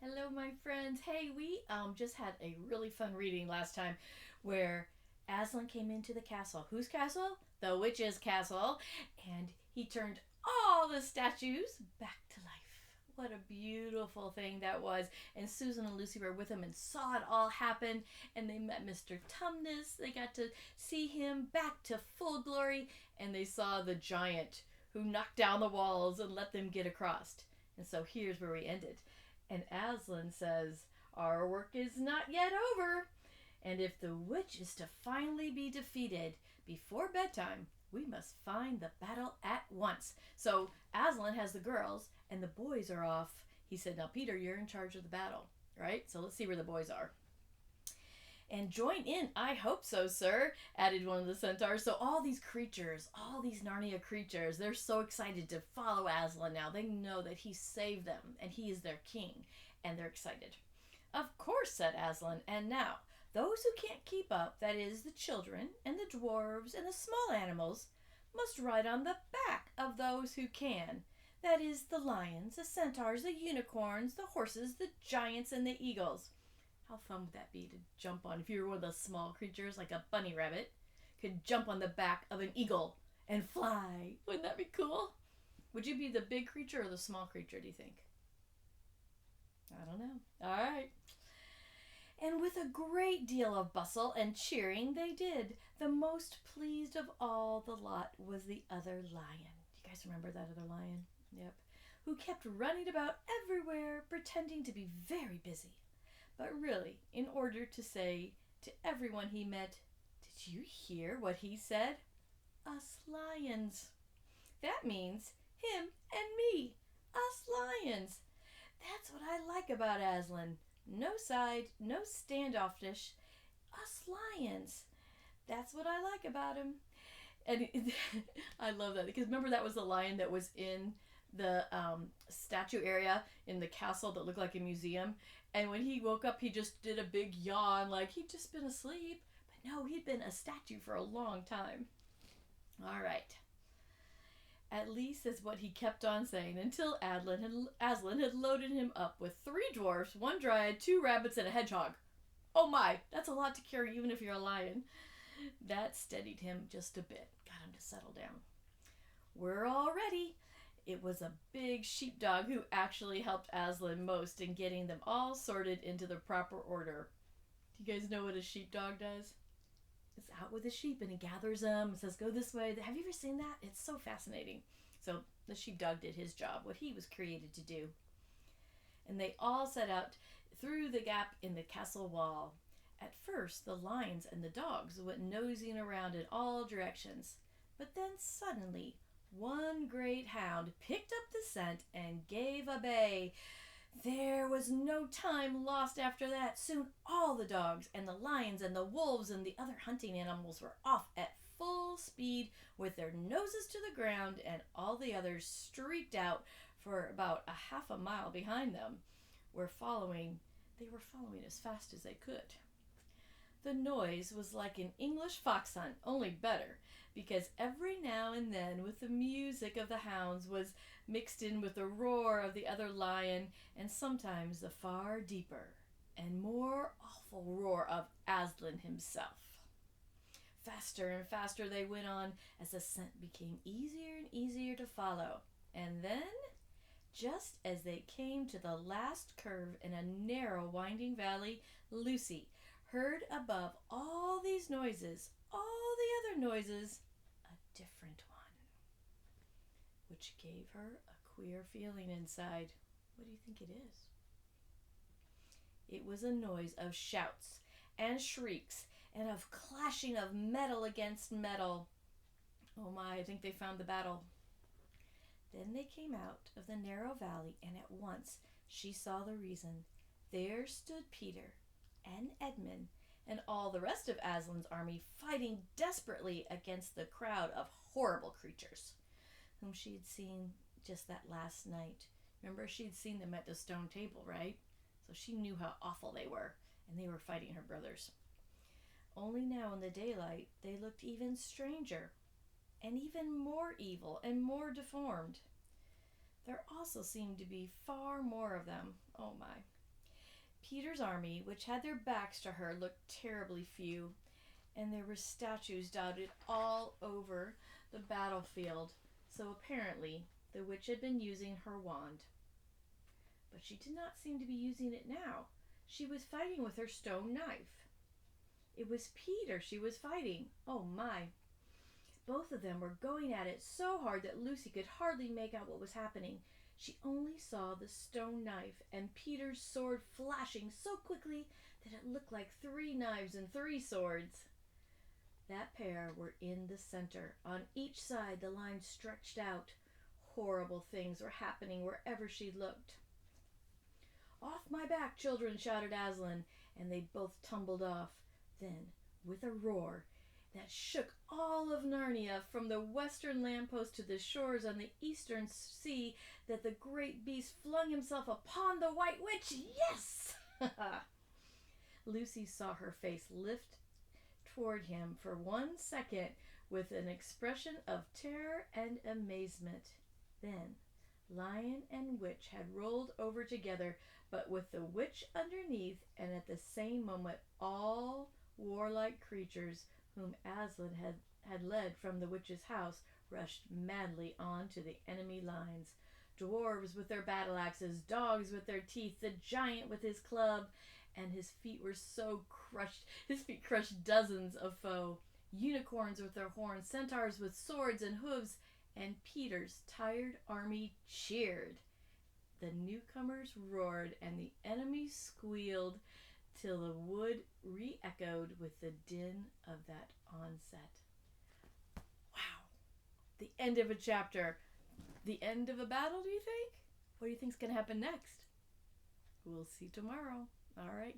Hello, my friends. Hey, we just had a really fun reading last time where Aslan came into the castle. Whose castle? The witch's castle. And he turned all the statues back to life. What a beautiful thing that was. And Susan and Lucy were with him and saw it all happen. And they met Mr. Tumnus. They got to see him back to full glory. And they saw the giant who knocked down the walls and let them get across. And so here's where we ended. And Aslan says, "Our work is not yet over. And if the witch is to finally be defeated before bedtime, we must find the battle at once." So Aslan has the girls, and the boys are off. He said, "Now, Peter, you're in charge of the battle, right? So let's see where the boys are." "And join in, I hope so, sir," added one of the centaurs. So all these creatures, all these Narnia creatures, they're so excited to follow Aslan now. They know that he saved them and he is their king, and they're excited. "Of course," said Aslan. "And now, those who can't keep up, that is, the children and the dwarves and the small animals, must ride on the back of those who can. That is, the lions, the centaurs, the unicorns, the horses, the giants, and the eagles." How fun would that be to jump on if you were one of those small creatures like a bunny rabbit? Could jump on the back of an eagle and fly. Wouldn't that be cool? Would you be the big creature or the small creature, do you think? I don't know. All right. And with a great deal of bustle and cheering, they did. The most pleased of all the lot was the other lion. Do you guys remember that other lion? Yep. Who kept running about everywhere, pretending to be very busy, but really in order to say to everyone he met, "Did you hear what he said? Us lions. That means him and me. Us lions. That's what I like about Aslan. No side, no standoffish. Us lions. That's what I like about him." And I love that because remember that was the lion that was in the statue area in the castle that looked like a museum. And when he woke up, he just did a big yawn like he'd just been asleep. But no, he'd been a statue for a long time. All right. At least is what he kept on saying until Aslan had loaded him up with 3 dwarfs, 1 dryad, 2 rabbits, and a hedgehog. Oh my, that's a lot to carry even if you're a lion. That steadied him just a bit, got him to settle down. "We're all ready." It was a big sheepdog who actually helped Aslan most in getting them all sorted into the proper order. Do you guys know what a sheepdog does? It's out with the sheep and he gathers them and says, "Go this way." Have you ever seen that? It's so fascinating. So the sheepdog did his job, what he was created to do. And they all set out through the gap in the castle wall. At first, the lions and the dogs went nosing around in all directions. But then suddenly, one great hound picked up the scent and gave a bay. There was no time lost after that. Soon all the dogs and the lions and the wolves and the other hunting animals were off at full speed with their noses to the ground, and all the others streaked out for about a half a mile behind them. They were following as fast as they could. The noise was like an English fox hunt, only better, because every now and then with the music of the hounds was mixed in with the roar of the other lion, and sometimes the far deeper and more awful roar of Aslan himself. Faster and faster they went on as the scent became easier and easier to follow. And then, just as they came to the last curve in a narrow winding valley, Lucy heard above all these noises, all the other noises, a different one, which gave her a queer feeling inside. What do you think it is? It was a noise of shouts and shrieks and of clashing of metal against metal. Oh my, I think they found the battle. Then they came out of the narrow valley, and at once she saw the reason. There stood Peter and Edmund and all the rest of Aslan's army fighting desperately against the crowd of horrible creatures whom she had seen just that last night. Remember, she'd seen them at the stone table, right? So she knew how awful they were, and they were fighting her brothers. Only now in the daylight they looked even stranger and even more evil and more deformed. There also seemed to be far more of them. Oh my. Peter's army, which had their backs to her, looked terribly few, and there were statues dotted all over the battlefield, so apparently the witch had been using her wand. But she did not seem to be using it now. She was fighting with her stone knife. It was Peter she was fighting. Oh my. Both of them were going at it so hard that Lucy could hardly make out what was happening. She only saw the stone knife and Peter's sword flashing so quickly that it looked like 3 knives and 3 swords. That pair were in the center. On each side the line stretched out. Horrible things were happening wherever she looked. "Off my back, children," shouted Aslan, and they both tumbled off. Then, with a roar that shook all of Narnia, from the western lamppost to the shores on the eastern sea, that the great beast flung himself upon the White Witch. Yes! Lucy saw her face lift toward him for 1 second with an expression of terror and amazement. Then lion and witch had rolled over together, but with the witch underneath, and at the same moment all warlike creatures whom Aslan had led from the witch's house rushed madly on to the enemy lines. Dwarves with their battle axes, dogs with their teeth, the giant with his club, and his feet were so crushed, his feet crushed dozens of foe. Unicorns with their horns, centaurs with swords and hooves, and Peter's tired army cheered. The newcomers roared, and the enemy squealed, till the wood re-echoed with the din of that onset. Wow. The end of a chapter. The end of a battle, do you think? What do you think's going to happen next? We'll see tomorrow. All right.